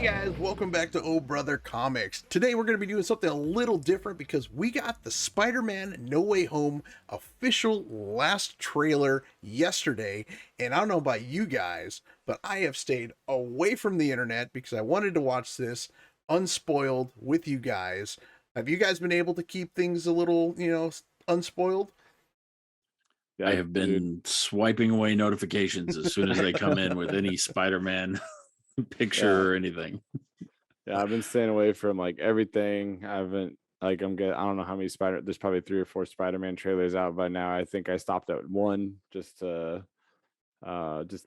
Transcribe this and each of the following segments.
Guys, welcome back to Oh Brother Comics. Today we're going to be doing something a little different because we got the Spider-Man No Way Home official last trailer yesterday, and I don't know about you guys, but I have stayed away from the internet because I wanted to watch this unspoiled with you guys. Have you guys been able to keep things a little, unspoiled? Yeah, I have been swiping away notifications as soon as they come in with any Spider-Man picture or anything. Yeah, I've been staying away from like everything. I haven't like I'm good. I don't know how many there's probably 3 or 4 Spider-Man trailers out by now. I think I stopped at one just to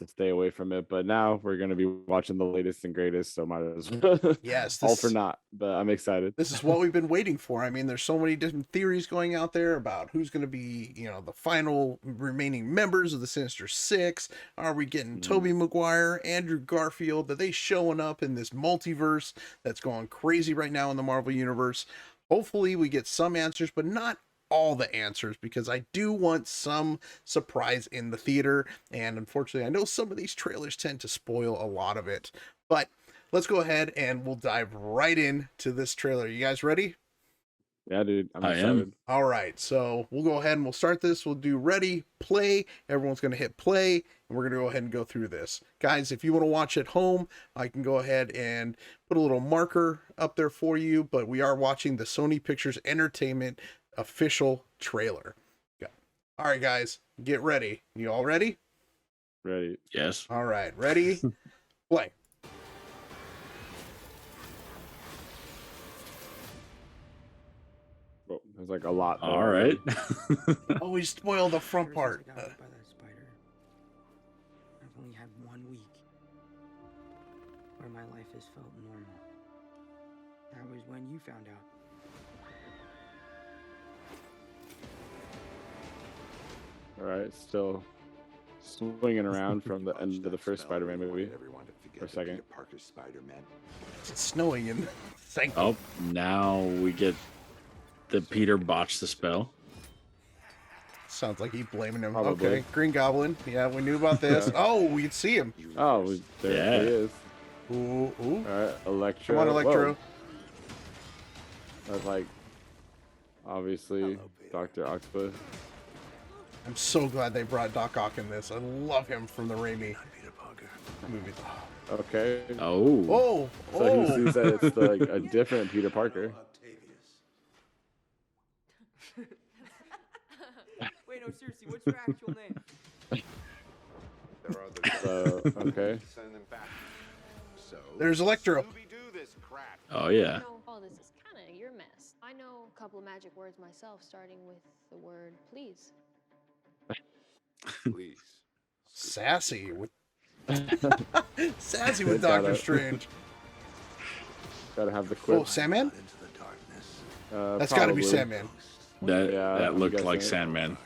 stay away from it. But now we're gonna be watching the latest and greatest, so might as well. Yes, All for naught, but I'm excited. This is what we've been waiting for. I mean, there's so many different theories going out there about who's going to be, the final remaining members of the Sinister Six. Are we getting Tobey Maguire, Andrew Garfield? Are they showing up in this multiverse that's going crazy right now in the Marvel Universe? Hopefully we get some answers, but not all the answers, because I do want some surprise in the theater. And unfortunately, I know some of these trailers tend to spoil a lot of it. But let's go ahead and we'll dive right into this trailer. You guys ready? Yeah, dude. I am. All right, so we'll go ahead and we'll start this. We'll do ready, play. Everyone's going to hit play, and we're going to go ahead and go through this. Guys, if you want to watch at home, I can go ahead and put a little marker up there for you, but we are watching the Sony Pictures Entertainment official trailer. All right, guys, get ready. You all ready? Ready. Yes. All right, ready, play. Oh, there's like a lot. All right. Oh, we spoiled the front part. By that spider. I've only had 1 week where my life has felt normal. That was when you found out. All right, still swinging around from the end of the first Spider-Man movie. For a second. It's snowing in. Thank you. Oh, now we get that Peter botched the spell. Sounds like he's blaming him. Probably. Okay, Green Goblin. Yeah, we knew about this. Oh, we can see him. Oh, there he is. Ooh. All right, Electro. Come on, Electro. Whoa. That's like, obviously, Dr. Octopus. I'm so glad they brought Doc Ock in this. I love him from the Raimi movies. Okay. Oh. So he sees that it's like a different Peter Parker. Wait, no, seriously, what's your actual name? So, okay. There's Electro. Oh, yeah. All this is kind of your mess. I know a couple of magic words myself, starting with the word please. Please. Sassy with Doctor Strange. Gotta have the quip. Oh, Sandman? That's Probably. gotta be Sandman. That I'm looked like guessing. Sandman.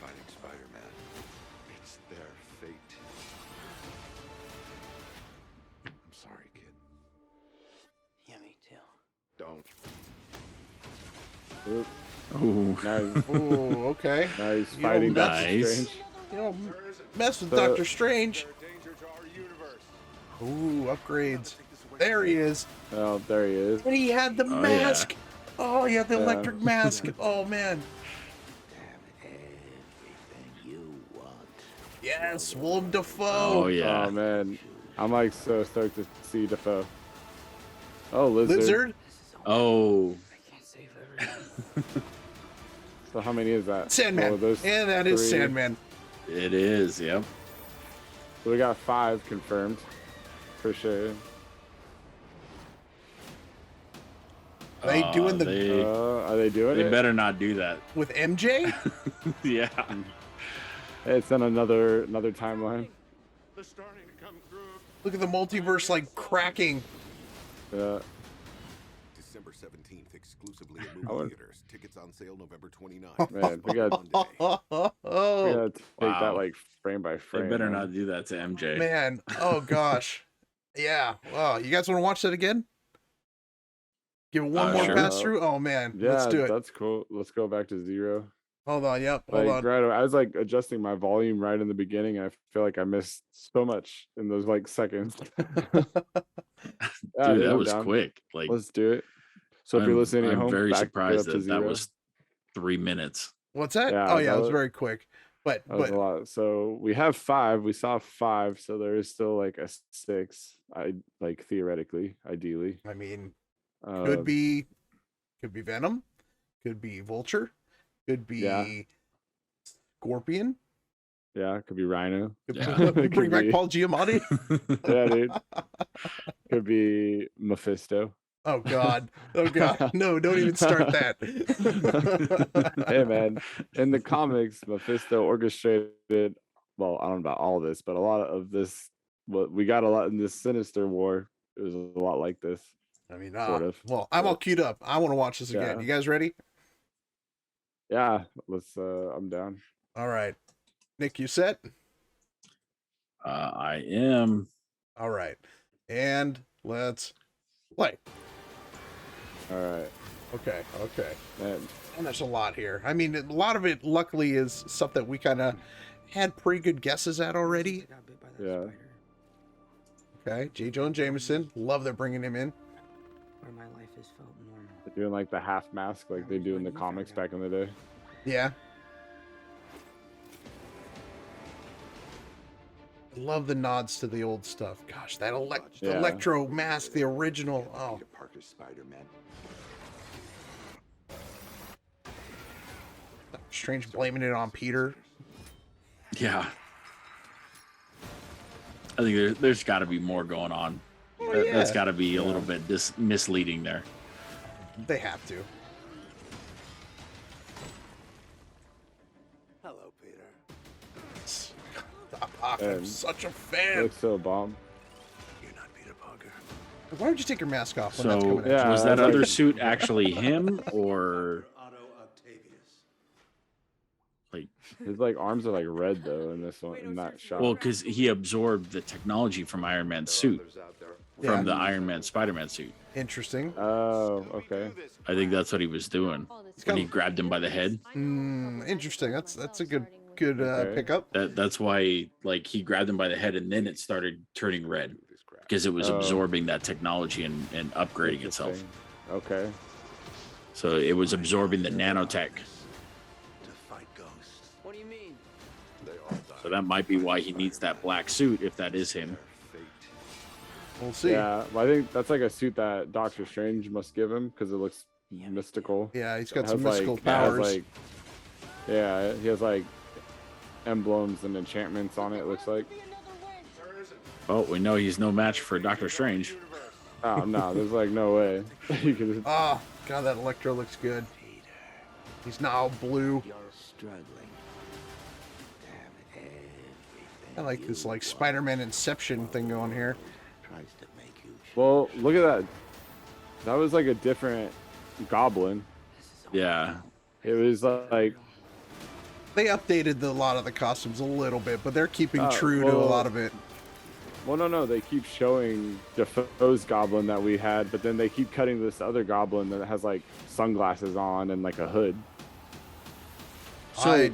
Fighting Spider-Man. It's their fate. I'm sorry, kid. Yeah, me too. Don't. Oop. Ooh. Now, Ooh, okay. now he's You know, fighting Doctor nice. Strange. Mess with So- Doctor Strange. Danger to our universe. Ooh, upgrades. There he is. Oh, there he is. And he had the Oh, mask. Oh, he had the Yeah. electric mask. Oh, man. Yes, Willem Dafoe. Oh, yeah. Oh man, I'm like so stoked to see Defoe. Oh, Lizard. Oh. I can't save everyone. So how many is that? Sandman. Oh, those And that is 3. Sandman. It is, yep. So we got 5 confirmed, for sure. Are they doing the They, Are they doing they it? better not do that. with MJ? Yeah. It's on another timeline. They're starting to come through. Look at the multiverse like cracking. Yeah. December 17th, exclusively at I movie would- theaters. Tickets on sale November 29th. Man, we got we Oh, gotta take Wow. that like frame by They frame. better man. not do that to MJ. man. Oh, gosh. Yeah. Wow. You guys want to watch that again? Give it one more Sure. pass through? Oh, man. Yeah, Let's do it. that's cool. Let's go back to 0. Hold on. Yep. Hold Like on. right away, I was like adjusting my volume right in the beginning. I feel like I missed so much in those like seconds. Yeah, Dude, that I'm was down. quick. Like, Let's do it. So if you're listening at I'm home, very back it surprised up to that that 0. was 3 minutes. What's that? Yeah, Oh yeah, that it was was- very quick. But That was a lot. So we have 5. We saw 5. So there is still like a 6. I like theoretically, ideally. I mean, Um, could be Venom, could be Vulture, could be Yeah. Scorpion. Yeah, could be Rhino. Could Yeah. bring Could back be- Paul Giamatti. Yeah, dude. Could be Mephisto. Oh God. Oh God. No, don't even start that. Hey man, in the comics, Mephisto orchestrated. Well, I don't know about all this, but a lot of this. What we got a lot in this Sinister War. It was a lot like this. I mean, Sort of. well, I'm all queued up. I want to watch this again. Yeah. You guys ready? Yeah, let's. I'm down. All right. Nick, you set? I am. All right. And let's play. All right, Okay. Okay. man. And there's a lot here. I mean, a lot of it, luckily, is stuff that we kind of had pretty good guesses at already. I got bit by that Yeah. spider. Okay. J. Jonah Jameson. Love they're bringing him in. Where my life has felt normal. They're doing like the half mask, like they do in the comics back in the day. Yeah. I love the nods to the old stuff. Gosh, that Yeah. Electro mask, the original. Oh, Peter Parker's Spider-Man. Strange blaming it on Peter. Yeah. I think there's got to be more going on. Oh, That's yeah. got to be a little bit misleading there. They have to. Hello, Peter. I'm And such a It fan. looks so bomb. You're not Peter Parker. Why would you take your mask off when that's So coming at yeah. was I that was like- other suit actually him, or Otto Octavius. like? His like arms are like red though in this one, in that shot. Well, because he absorbed the technology from Iron Man's suit, from the Iron Man Spider-Man suit. you? Interesting. Oh, okay. I think that's what he was doing when he grabbed him by the head. Interesting. That's a good Okay. pickup. That's why, like, he grabbed him by the head and then it started turning red because it was Oh. absorbing that technology and upgrading itself. Interesting. Okay. So it was absorbing the nanotech. To fight ghosts. What do you mean? They all died. So that might be why he needs that black suit if that is him. Fate. We'll see. Yeah, well, I think that's like a suit that Doctor Strange must give him because it looks mystical. Yeah, he's got It some has, mystical like- it has, powers. like- yeah, he has like emblems and enchantments on it. Looks like. Oh, we know he's no match for Doctor Strange. Oh no, there's like no way. You could. Oh, God, that Electro looks good. He's now blue. You're struggling to have everything. I like this like Spider-Man Inception thing going here. Tries to make you. Well, look at that. That was like a different Goblin. Yeah. It was like They updated a lot of the costumes a little bit, but they're keeping Oh, true to a well- lot of it. well, no, they keep showing Defoe's Goblin that we had, but then they keep cutting this other Goblin that has like sunglasses on and like a hood. So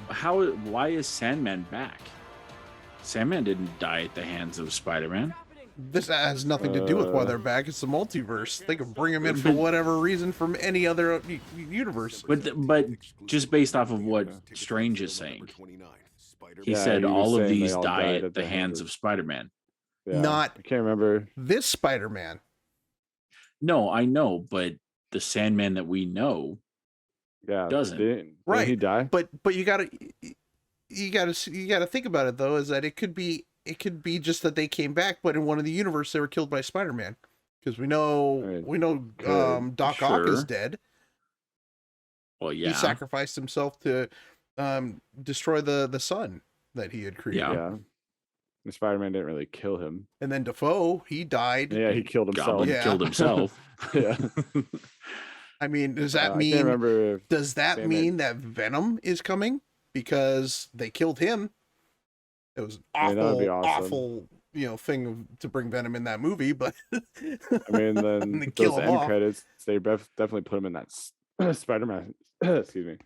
why is Sandman back? Sandman didn't die at the hands of Spider-Man. This has nothing to do with why Uh, they're back. It's the multiverse. They can bring him in for whatever reason from any other universe. But just based off of what Strange is saying, he Yeah, said he was all of saying they these all die at the hands of Spider-Man. Yeah, Not- I can't remember. This Spider-Man. No, I know, but the Sandman that we know, Yeah, Doesn't. didn't Right. he die? But you gotta think about it though, is that it could be just that they came back, but in one of the universe they were killed by Spider-Man. Because we know could. Doc Ock is Sure. dead. well, He yeah, sacrificed himself to destroy the sun that he had created. Yeah. Yeah. The Spider-Man didn't really kill him. And then Defoe, he died. Yeah, he killed himself. Goblin Yeah. killed himself. Yeah. I mean, does that I mean can't remember. does that Sandman- mean that Venom is coming because they killed him? It was an I mean, that'd be awful, awesome. thing to bring Venom in that movie, but I mean, then They kill those him end off. credits, they definitely put him in that Spider-Man. Excuse me.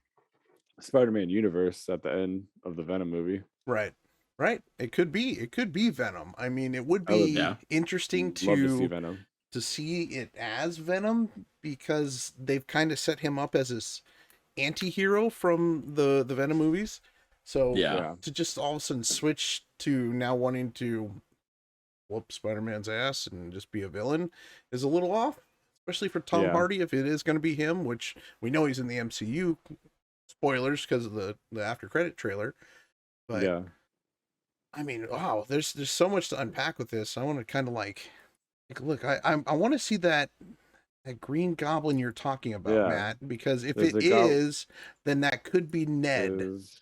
Spider-Man universe at the end of the Venom movie. Right. Right. It could be. It could be Venom. I mean, it would I would be Yeah. interesting love to see to Venom. see it as Venom because they've kind of set him up as this anti-hero from the Venom movies. So Yeah. Yeah. to just all of a sudden switch to now wanting to whoop Spider-Man's ass and just be a villain is a little off, especially for Tom Yeah. Hardy if it is going to be him, which we know he's in the MCU. Spoilers because of the after credit trailer. But Yeah. I mean, wow, there's so much to unpack with this. I want to kind of like look. I want to see that Green Goblin you're talking about, Yeah. Matt, because if There's it a is, then that could be Ned, There's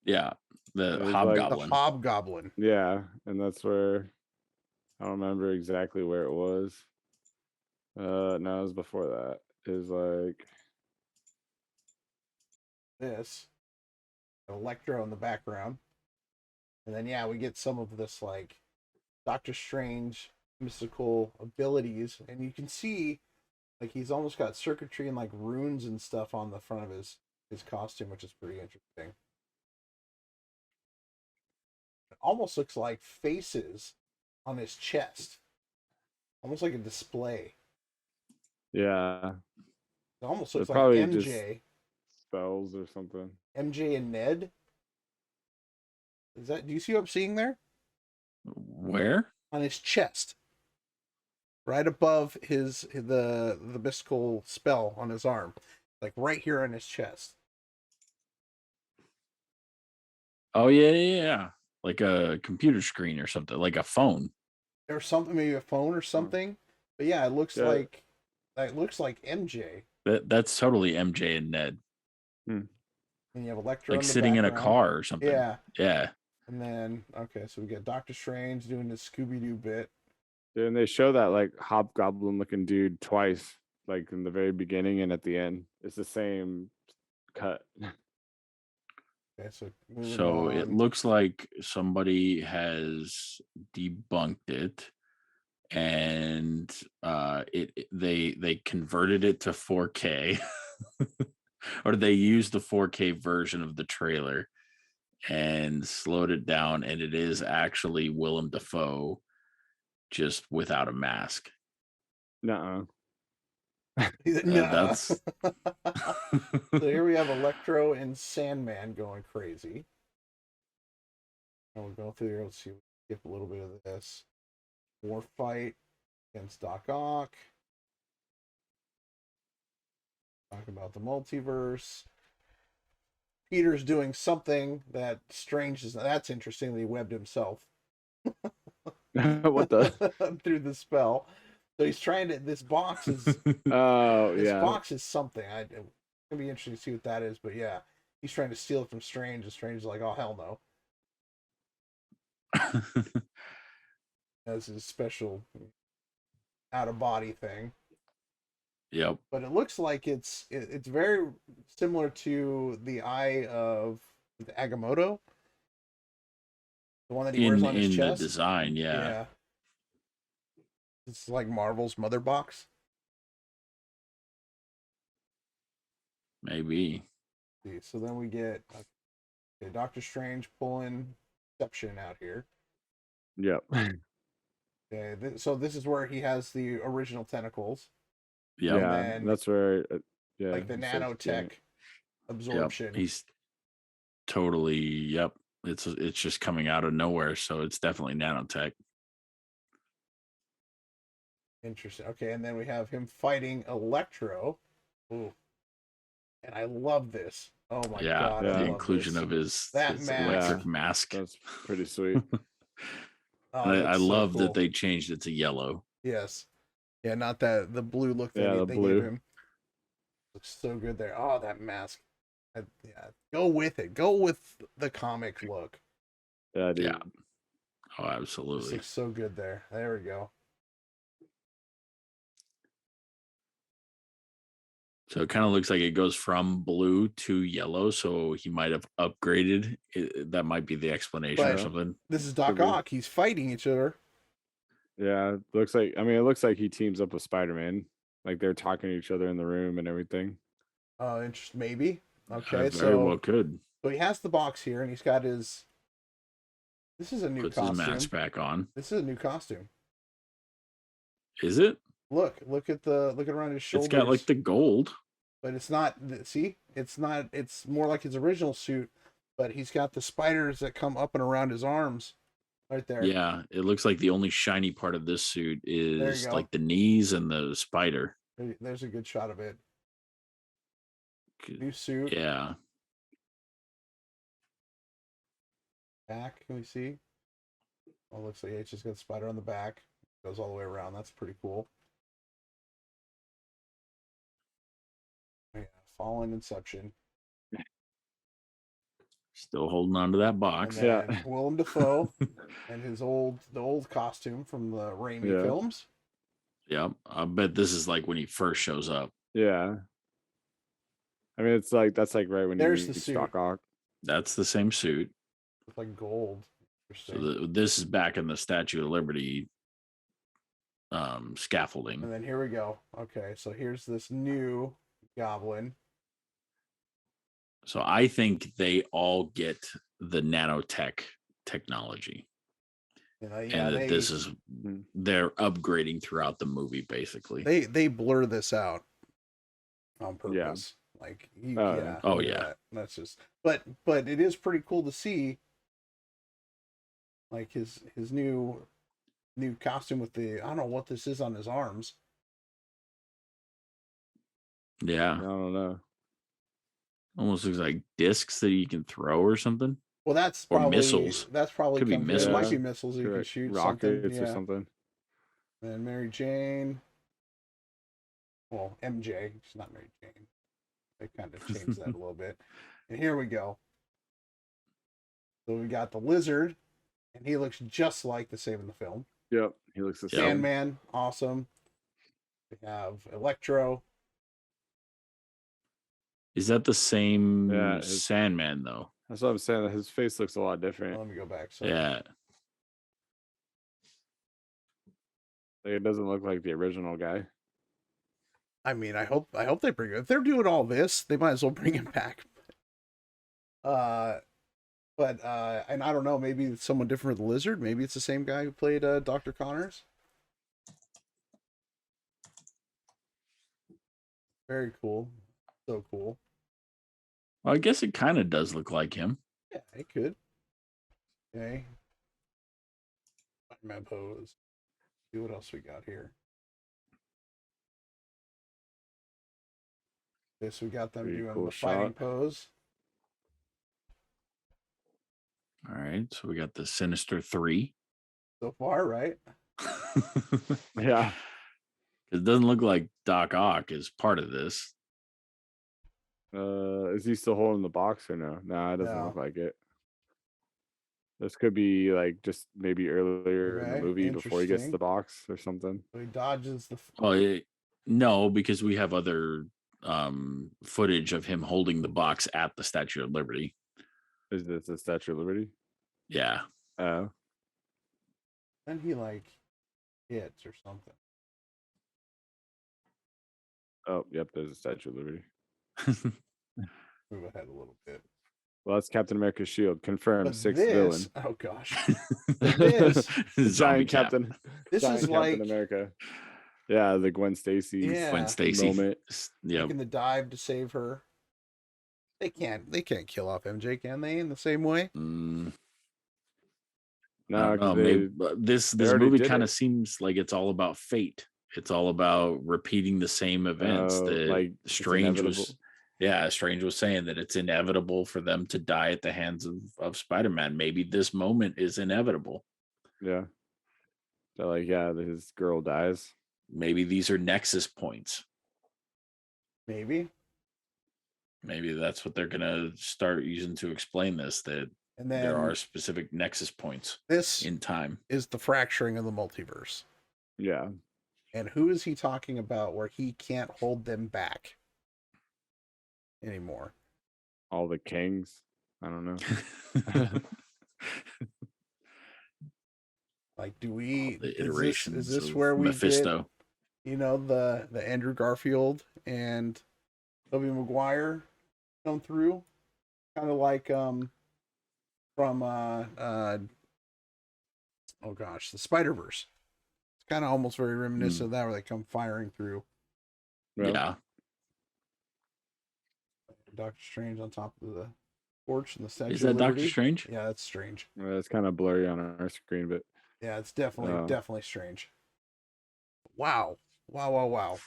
Yeah. The There's, like, the Hobgoblin. Hobgoblin. Yeah, and that's where I don't remember exactly where it was. No, it was before that. It was like This Electro in the background, and then yeah, we get some of this like Doctor Strange mystical abilities, and you can see like he's almost got circuitry and like runes and stuff on the front of his costume, which is pretty interesting. It almost looks like faces on his chest, almost like a display. yeah, It almost they're looks like probably just MJ, spells or something. MJ and Ned. Is that? Do you see what I'm seeing there Where? on his chest, right above the mystical spell on his arm, like right here on his chest? Oh yeah. Like a computer screen or something, like a phone. Or something, maybe a phone or something. But yeah, it looks Yeah. like MJ. That's totally MJ and Ned. And you have Electro Like in the sitting in a background. car or something. Yeah. Yeah. And then okay, so we get Doctor Strange doing his Scooby Doo bit. Yeah, and they show that like hobgoblin looking dude twice, like in the very beginning and at the end. It's the same cut. Okay, so moving So it on. looks like somebody has debunked it, and they converted it to 4K, or they used the 4K version of the trailer and slowed it down, and it is actually Willem Dafoe, just without a mask. Nuh-uh. No. That's So here we have Electro and Sandman going crazy. And we'll go through here. Let's see. Skip a little bit of this. War fight against Doc Ock. Talk about the multiverse. Peter's doing something that Strange is. That's interesting that he webbed himself What the? through the spell. So he's trying to. This box is. Oh This yeah. box is something. It's gonna be interesting to see what that is. But yeah, he's trying to steal it from Strange, and Strange is like, "Oh hell no!" That's his special out of body thing. Yep. But it looks like it's very similar to the eye of the Agamotto, the one that he wears on his In the chest. design, yeah. It's like Marvel's mother box. Maybe. See, so then we get Doctor Strange pulling Deception out here. Yep. Okay, so this is where he has the original tentacles, Yep. Yeah, then, that's where yeah, like the he starts getting nanotech it. absorption. Yep. He's totally yep. It's just coming out of nowhere, so it's definitely nanotech. Interesting. Okay, and then we have him fighting Electro. Ooh. And I love this. Oh my Yeah, god. I the love inclusion this. of his That electric mask. mask. That's pretty sweet. Oh, I that's so love cool. that they changed it to yellow. Yes. Yeah, not the blue look that Yeah, the they blue. gave him. Looks so good there. Oh, that mask. Yeah, go with it. Go with the comic look. Yeah, dude. Yeah. Oh, This absolutely. looks so good there. There we go. So it kind of looks like it goes from blue to yellow. So he might have upgraded. That might be the explanation or But- something. This is Doc Could be. Ock. He's fighting each other. Yeah, it looks like it looks like he teams up with Spider-Man. Like they're talking to each other in the room and everything. Interesting. Maybe. Okay, very well so could. he has the box here, and he's got his. This is a new Puts costume. his mask back on. This is a new costume. Is it? Look around his shoulders. It's got like the gold. But it's not. See, it's not. It's more like his original suit, but he's got the spiders that come up and around his arms, right there. Yeah, it looks like the only shiny part of this suit is go. like the knees and the spider. There's a good shot of it. New suit. Yeah. Back. Can we see? Oh, looks like it's just got a spider on the back. Goes all the way around. That's pretty cool. Yeah, Fallen Inception. Still holding on to that box. And then Willem Dafoe and the old costume from the Raimi films. Yep. I bet this is like when he first shows up. Yeah. I mean, it's like that's like right when There's you the suit. stock off. That's the same suit. It's like gold. So this is back in the Statue of Liberty scaffolding. And then here we go. Okay, so here's this new Goblin. So I think they all get the nanotech technology. And that this is they're upgrading throughout the movie, basically. They blur this out on purpose. Yeah. Like that's just but it is pretty cool to see like his new costume with the I don't know what this is on his arms. Yeah. I don't know. Almost looks like discs that you can throw or something. Well, that's or probably missiles. That's probably Could be missiles. It might missiles. be missiles you can shoot. Rockets something. or something. And Mary Jane. Well, MJ. She's not Mary Jane. They kind of changed that a little bit. And here we go. So we got the lizard, and he looks just like the same in the film. Yep, he looks the same. Sandman, awesome. We have Electro. Is that the same Yeah, Sandman though? That's what I'm saying. His face looks a lot different. Let me go back. So Yeah. Like, it doesn't look like the original guy. I mean, I hope they bring it. If they're doing all this, they might as well bring him back. And I don't know, maybe it's someone different with the lizard. Maybe it's the same guy who played Dr. Connors. Very cool. So cool. Well, I guess it kind of does look like him. Yeah, it could. Okay. Spider-Man pose. See what else we got here. Okay, so we got them Pretty doing cool the fighting shot. pose. All right, so we got the Sinister 3. So far, right? Yeah. It doesn't look like Doc Ock is part of this. Is he still holding the box or no? Nah, it doesn't No. look like it. This could be like just maybe earlier in the Okay, movie before he gets interesting. the box or something. So he dodges the. Oh, no, because we have other footage of him holding the box at the Statue of Liberty. Is this the Statue of Liberty? Yeah. Oh. Then he like hits or something. Oh, yep, there's a Statue of Liberty. Move ahead a little bit. Well, that's Captain America's shield. Confirmed. But Sixth villain. oh gosh, this Zombie Giant Cap. Captain. This giant is Captain like America. Yeah, the Gwen Stacy. Yeah. Gwen Stacy. Moment. Yep. making the dive to save her. They can't kill off MJ, can they? In the same way. Mm, I No, don't know, 'cause maybe, but this already movie did kind it. of seems like it's all about fate. It's all about repeating the same events. That like, it's Strange inevitable. Strange was saying that it's inevitable for them to die at the hands of Spider-Man. Maybe this moment is inevitable. Yeah. So like, yeah, his girl dies. Maybe these are nexus points. Maybe. Maybe that's what they're gonna start using to explain this. That And then there are specific nexus points this in time. is the fracturing of the multiverse. Yeah. And who is he talking about where he can't hold them back anymore? All the kings. I don't know. Like, do we? The Is iterations this of where we Mephisto. get, the Andrew Garfield and Tobey Maguire come through, kind of like from oh gosh, the Spider Verse. It's kind of almost very reminiscent of that, where they come firing through. Well, Yeah. Doctor Strange on top of the porch and the Statue Is of that Doctor Liberty. Strange? Yeah, that's strange. it's kind of blurry on our screen, but Yeah, it's definitely Oh. definitely strange. Wow. Wow, wow, wow.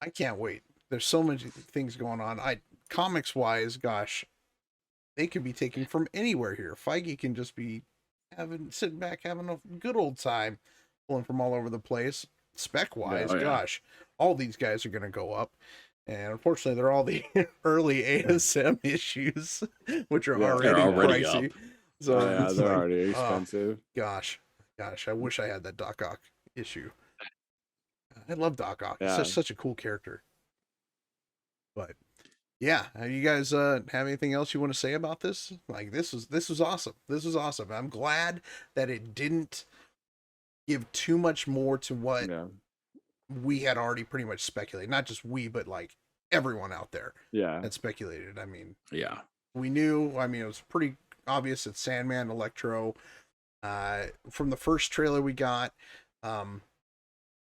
I can't wait. There's so many things going on. Comics wise, gosh, they could be taken from anywhere here. Feige can just be sitting back having a good old time, pulling from all over the place. Spec wise, Oh, yeah. gosh, all these guys are gonna go up. And unfortunately, they're all the early ASM issues, which are Yeah. already, They're already pricey. up. So yeah, it's they're like, already oh, expensive. gosh, I wish I had that Doc Ock issue. I love Doc Ock. He's Yeah. such a cool character. But yeah, you guys have anything else you want to say about this? Like this was awesome. This was awesome. I'm glad that it didn't give too much more to what Yeah. we had already pretty much speculated. Not just we, but like everyone out there Yeah. had speculated. I mean, Yeah. we knew. I mean, it was pretty obvious that Sandman, Electro. From the first trailer we got,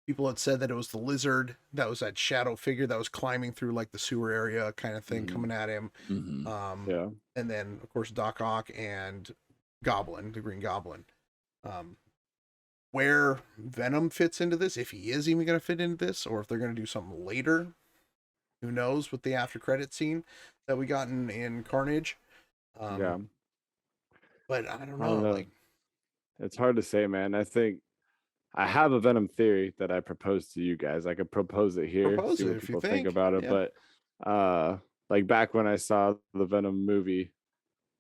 people had said that it was the Lizard. That was that shadow figure that was climbing through like the sewer area kind of thing, Mhm. coming at him. Mhm. Yeah. And then of course Doc Ock and Goblin, the Green Goblin. Where Venom fits into this, if he is even going to fit into this, or if they're going to do something later, who knows? With the after credit scene that we got in Carnage. Yeah. But I don't I know. don't know. Like, It's hard to say, man. I think I have a Venom theory that I propose to you guys. I could propose it here, Propose see it what if you people think think. about it. Yeah. But like back when I saw the Venom movie,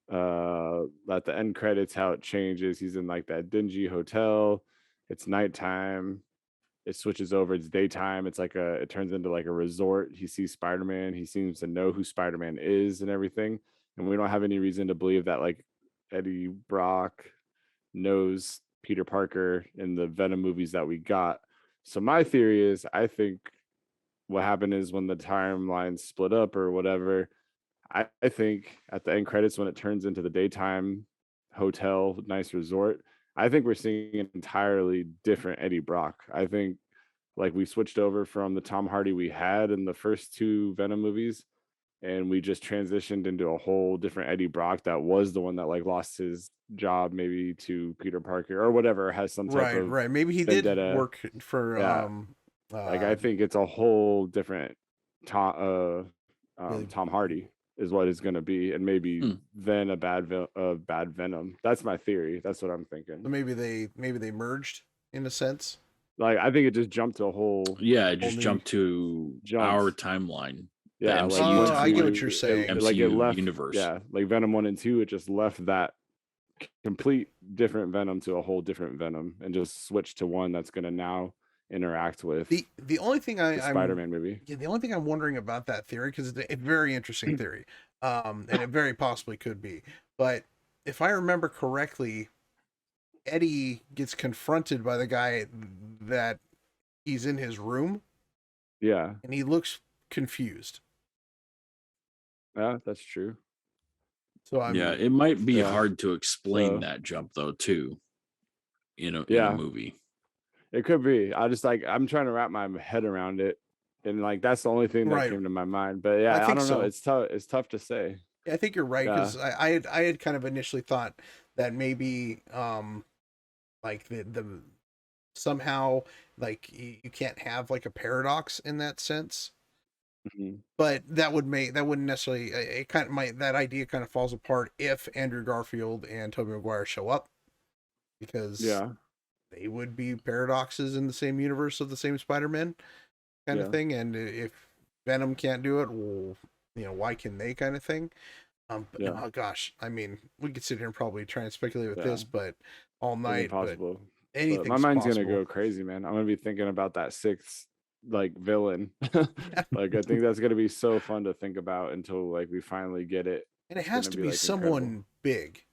at the end credits, how it changes. He's in like that dingy hotel. It's nighttime. It switches over. It's daytime. It turns into like a resort. He sees Spider-Man. He seems to know who Spider-Man is and everything. And we don't have any reason to believe that like Eddie Brock knows Peter Parker in the Venom movies that we got. So my theory is I think what happened is when the timeline split up or whatever, I think at the end credits when it turns into the daytime hotel, nice resort, I think we're seeing an entirely different Eddie Brock. I think like we switched over from the Tom Hardy we had in the first two Venom movies and we just transitioned into a whole different Eddie Brock that was the one that like lost his job maybe to Peter Parker or whatever, has some type of right. Maybe he did vendetta. work for Yeah. Like I think it's a whole different Tom Tom Hardy is what it's going to be, and maybe then a bad Venom. That's my theory. That's what I'm thinking. so maybe they merged in a sense. Like I think it just jumped to a whole Yeah, it just Only jumped to our timeline. The yeah, MCU like I get what two- you're saying. like it MCU left universe. Yeah, like Venom 1 and 2, it just left that complete different Venom to a whole different Venom and just switched to one that's going to now interact with The only thing the Spider-Man movie. Yeah, the only thing I'm wondering about that theory, because it's a very interesting theory, and it very possibly could be. But if I remember correctly, Eddie gets confronted by the guy that he's in his room, Yeah, and he looks confused. yeah, that's true. So I'm Yeah, it might be Yeah. hard to explain So- that jump though too. In a Yeah. movie. It could be. I'm trying to wrap my head around it, and like that's the only thing that Right. came to my mind. But yeah, I I think don't know. so. It's tough. It's tough to say. I think you're right, Yeah. because I had kind of initially thought that maybe like the somehow like you can't have like a paradox in that sense. Mhm. But that wouldn't necessarily it kind of that idea kind of falls apart if Andrew Garfield and Tobey Maguire show up, because Yeah, they would be paradoxes in the same universe of the same Spider-Man kind of Yeah. thing. And if Venom can't do it, well, why can they, kind of thing. But Yeah. oh gosh, I mean, we could sit here and probably try and speculate with Yeah. this, but all it's night. But impossible. But anything's my mind's possible. gonna go crazy, man. I'm gonna be thinking about that sixth like villain. Like I think that's gonna be so fun to think about until like we finally get it. And it It's has gonna to be, be like, someone incredible. big,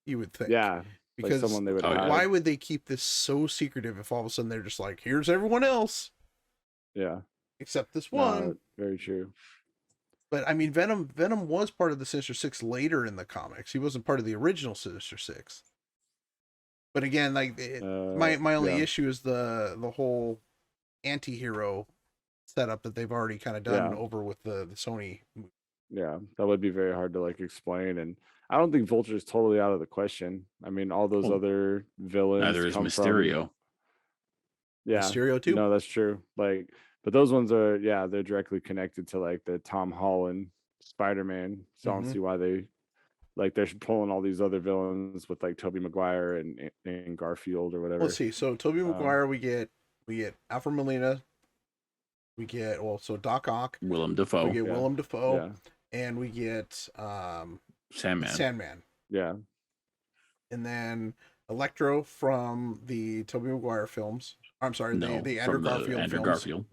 you would think. Yeah, Because like someone they would Oh, yeah. have. why would they keep this so secretive if all of a sudden they're just like, here's everyone else Yeah, except this no, one? very true. But I mean, Venom was part of the Sinister Six later in the comics. He wasn't part of the original Sinister Six. But again, like my only Yeah, issue is the whole anti-hero setup that they've already kind of done yeah, over with the Sony. yeah. That would be very hard to like explain, and I don't think Vulture is totally out of the question. I mean, all those Well, other villains neither is come from. Mysterio. Yeah, Mysterio too. no, that's true. Like, but those ones are, yeah, they're directly connected to like the Tom Holland Spider-Man. So I don't Hmm. see why they're pulling all these other villains with like Tobey Maguire and Garfield or Let's whatever. see. So Tobey Um, Maguire, we get Alfred Molina, we get so Doc Ock, Willem we Dafoe. get yeah, Willem Dafoe, yeah, and we get Sandman. Sandman, yeah. and then Electro from the Tobey Maguire films. I'm sorry, No, the Andrew from the Garfield Andrew films. Garfield.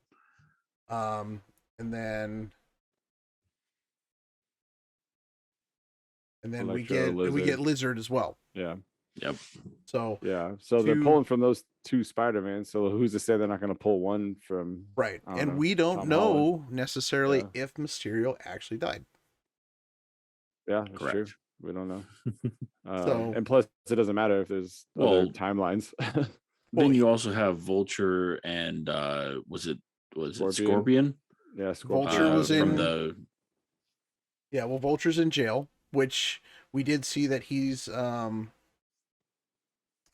Um, and then we Electro, get Lizard. Lizard as well. Yeah, Yep. So yeah. So they're two pulling from those two Spider-Man. So who's to say they're not going to pull one from, right, I don't and know, we don't Tom Holland? know necessarily Yeah, if Mysterio actually died. yeah, that's true. Correct. We don't know. So And plus, it doesn't matter if there's other Well, timelines. Well, then you also have Vulture and was it Scorpion. Scorpion? Yeah, Scorpion. Vulture was From in the yeah. Well, Vulture's in jail, which we did see that he's oh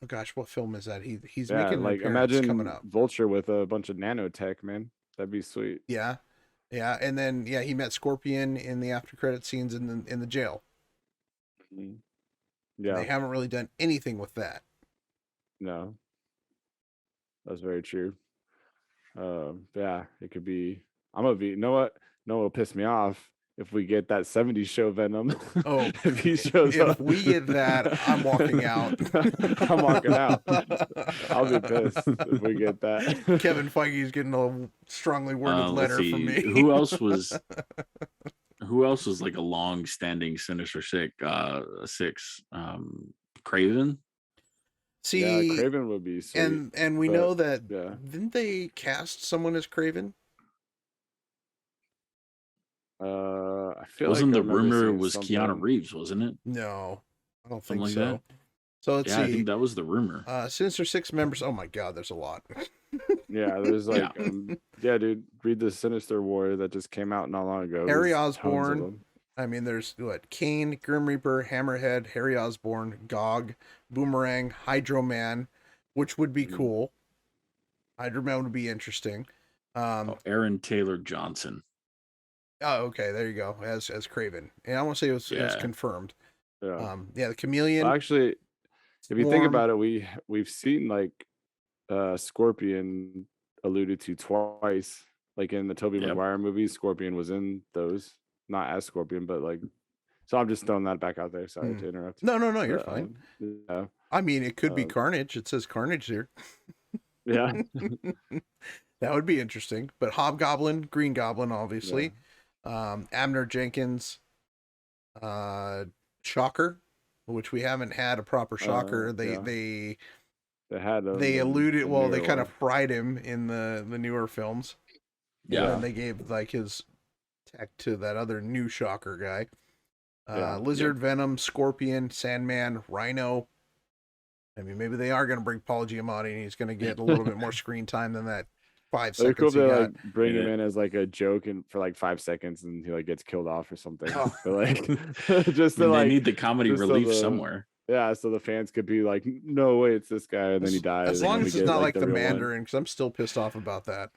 gosh, what film is that? He's Yeah, making an like appearance coming imagine up. Vulture with a bunch of nanotech, man. That'd be sweet. Yeah, yeah, and then yeah, he met Scorpion in the after credit scenes in the jail. Mhm. And Yeah, they haven't really done anything with that. no, that's very true. Yeah, it could be. I'm gonna be. You know what? No, it'll piss me off if we get that '70s show Venom. Oh, if he shows if up, we get that, I'm walking out. I'm walking out. I'll be pissed if we get that. Kevin Feige's getting a strongly worded let's letter see from me. who else was like a long-standing Sinister Six? Craven. Yeah, See, Craven would be sweet. and we but, know that yeah. didn't they cast someone as Craven? I feel Wasn't like I the remember rumor seeing was Keanu something. Reeves, wasn't it? No, I don't Something think like so. that. So let's Yeah, I see. think that was the rumor. Sinister Six members. Oh my God, there's a lot. Yeah, there's Yeah. like, yeah, dude, read the Sinister War that just came out not long ago. Harry There's tons of Osborn. them. I mean, there's what? Kane, Grim Reaper, Hammerhead, Harry Osborn, Gog, Boomerang, Hydro Man, which would be Mhm. cool. Hydro Man would be interesting. Aaron Taylor Johnson. Oh, okay, there you go. As Craven, and I want to say it was Yeah. confirmed. Yeah. Yeah, the Chameleon. Well, actually, if you think Swarm. about it, we've seen like Scorpion alluded to twice. Like in the Tobey Yep. Maguire movies, Scorpion was in those. Not as Scorpion, but like, so I'm just throwing that back out there. Sorry to interrupt. No, you're But, fine. Yeah. I mean, it could be um, Carnage. It says Carnage here. Yeah. That would be interesting. But Hobgoblin, Green Goblin, obviously. Abner Jenkins, Shocker, which we haven't had a proper Shocker. yeah. They had they alluded. the Well, they newer kind of one. fried him in the newer films. Yeah. And they gave like his tech to that other new Shocker guy. Yeah. Lizard, Venom, Scorpion, Sandman, Rhino. I mean, maybe they are going to bring Paul Giamatti, and he's going to get a little bit more screen time than that 5 It'd be cool seconds if he they got. like bring him Yeah. in as like a joke and for like 5 seconds and he like gets killed off or something. Oh. But like just I to mean, like they need the comedy just so relief the- somewhere. yeah, so the fans could be like, no way, it's this guy, and then he dies. As and long then as we it's get, not like the real one. Mandarin, because I'm still pissed off about that.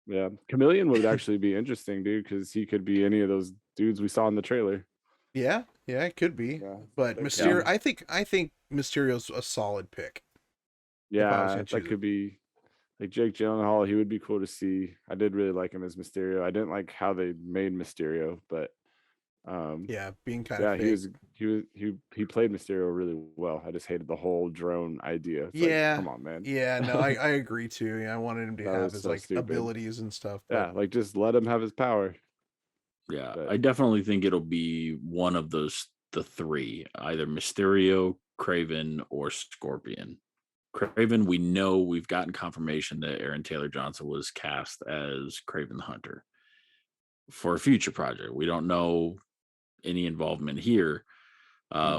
Yeah, Chameleon would actually be interesting, dude, because he could be any of those dudes we saw in the trailer. Yeah, it could be. Yeah, But like, Mysterio, I think Mysterio's a solid pick. I was yeah, gonna that choose could be like Jake Gyllenhaal. He would be cool to see. I did really like him as Mysterio. I didn't like how they made Mysterio, but Yeah, being kind yeah, of fake. he played Mysterio really well. I just hated the whole drone idea. It's Yeah, like, come on, man. Yeah, no, I agree too. Yeah, I wanted him to That have was his so like stupid. abilities and stuff. But Yeah, like just let him have his power. Yeah, But- I definitely think it'll be one of the three, either Mysterio, Craven, or Scorpion. Craven, we know we've gotten confirmation that Aaron Taylor Johnson was cast as Craven the Hunter. for a future project. We don't know any involvement here.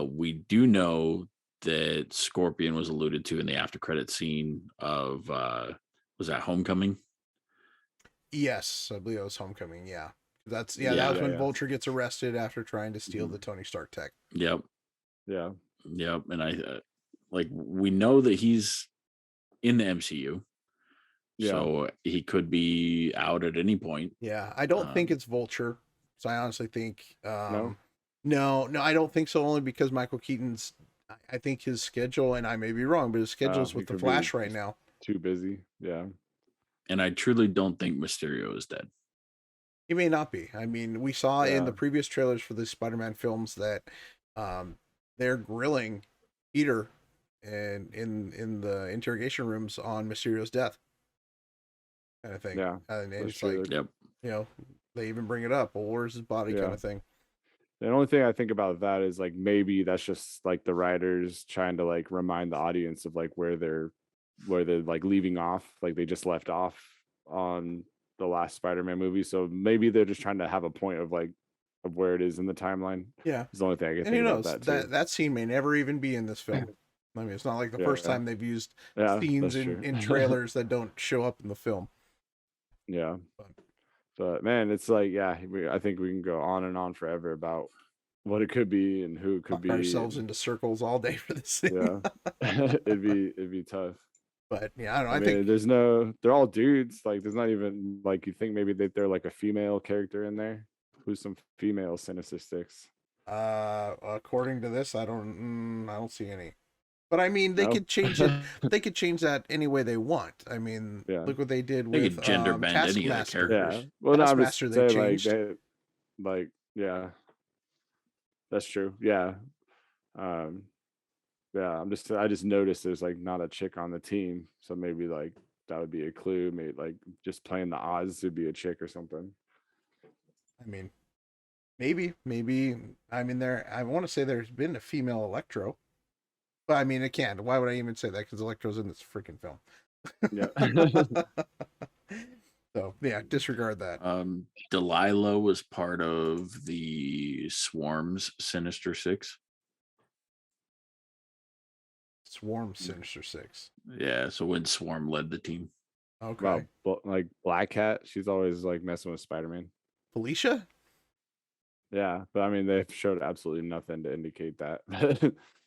We do know that Scorpion was alluded to in the after credit scene of was that Homecoming? Yes, I believe it was Homecoming. Yeah, that Yeah. was when Yeah. Vulture gets arrested after trying to steal the Tony Stark tech. Yep. Yeah. Yep. And I like we know that he's in the MCU. Yeah. So he could be out at any point. Yeah, I don't think it's Vulture. So I honestly think No? no, I don't think so. Only because Michael Keaton's, I think his schedule, and I may be wrong, but his schedule's he with the could be Flash right just now. Too busy. Yeah. And I truly don't think Mysterio is dead. He may not be. I mean, we saw in the Yeah. previous trailers for the Spider-Man films that they're grilling Peter and in the interrogation rooms on Mysterio's death, kind of thing. Yeah, and that's it's true. like, Yep. you know, they even bring it up. Well, where's his body, kind Yeah. of thing. The only thing I think about that is like maybe that's just like the writers trying to like remind the audience of like where they're like leaving off, like they just left off on the last Spider-Man movie. So maybe they're just trying to have a point of like of where it is in the timeline. Yeah, It's the only thing I can and think who about knows, that that too. that scene may never even be in this film. I mean, it's not like the first Yeah. time they've used Yeah, scenes that's true. in trailers that don't show up in the film. Yeah. But- But man, it's like, yeah, I think we can go on and on forever about what it could be and who it could Talk be. ourselves into circles all day for this thing. Yeah. it'd be tough. But yeah, I don't know. I I mean, think they're all dudes. Like, there's not even like you think maybe they're like a female character in there. Who's some female Sinister Six? according to this, I don't see any. But I mean, they No? could change it. They could change that any way they want. I mean, Yeah. look what they did They with could gender bend any of the Taskmaster. characters. Yeah. Well, no, I'm just Taskmaster, they saying like changed. like yeah, that's true. Yeah. Um, yeah. I just noticed there's like not a chick on the team, so maybe like that would be a clue. Maybe like just playing the odds to be a chick or something. I mean, maybe. I mean, I want to say there's been a female Electro, but I mean, it can't. Why would I even say that? Because Electro's in this freaking film. Yeah. So yeah, disregard that. Delilah was part of the Swarm's Sinister Six. Swarm Sinister Six. Yeah, so when Swarm led the team. Okay. Wow, but like Black Cat, she's always like messing with Spider-Man. Felicia? Yeah, but I mean, they've showed absolutely nothing to indicate that.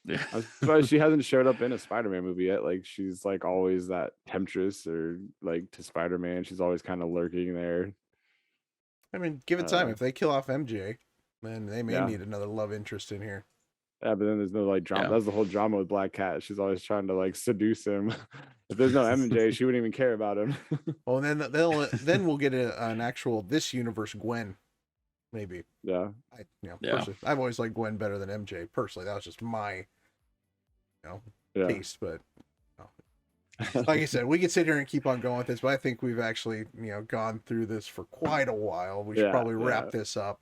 Yeah. I'm surprised she hasn't showed up in a Spider-Man movie yet. Like, she's like always that temptress or like to Spider-Man. She's always kind of lurking there. I mean, give it time. If they kill off MJ, then they may Yeah. need another love interest in here. Yeah, but then there's no like drama. Yeah. That's the whole drama with Black Cat. She's always trying to like seduce him. If there's no MJ, she wouldn't even care about him. Oh, and then we'll get an actual this universe Gwen, maybe. Yeah. Yeah. Personally, I've always liked Gwen better than MJ. Personally, that was just my, Yeah. taste. But like I said, we could sit here and keep on going with this, but I think we've actually gone through this for quite a while. We should Yeah, probably wrap yeah. this up.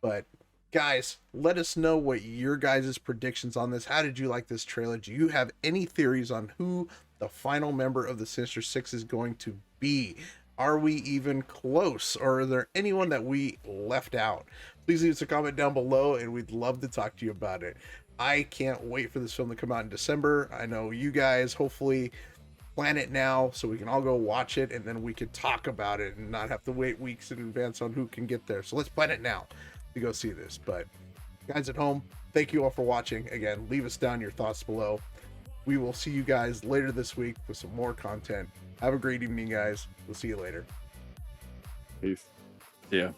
But guys, let us know what your guys' predictions on this. How did you like this trailer? Do you have any theories on who the final member of the Sinister Six is going to be? Are we even close, or are there anyone that we left out? Please leave us a comment down below, and we'd love to talk to you about it. I can't wait for this film to come out in December. I know you guys hopefully plan it now so we can all go watch it, and then we can talk about it and not have to wait weeks in advance on who can get there. So let's plan it now to go see this. But guys at home, thank you all for watching. Again, leave us down your thoughts below. We will see you guys later this week with some more content. Have a great evening, guys. We'll see you later. Peace. Yeah.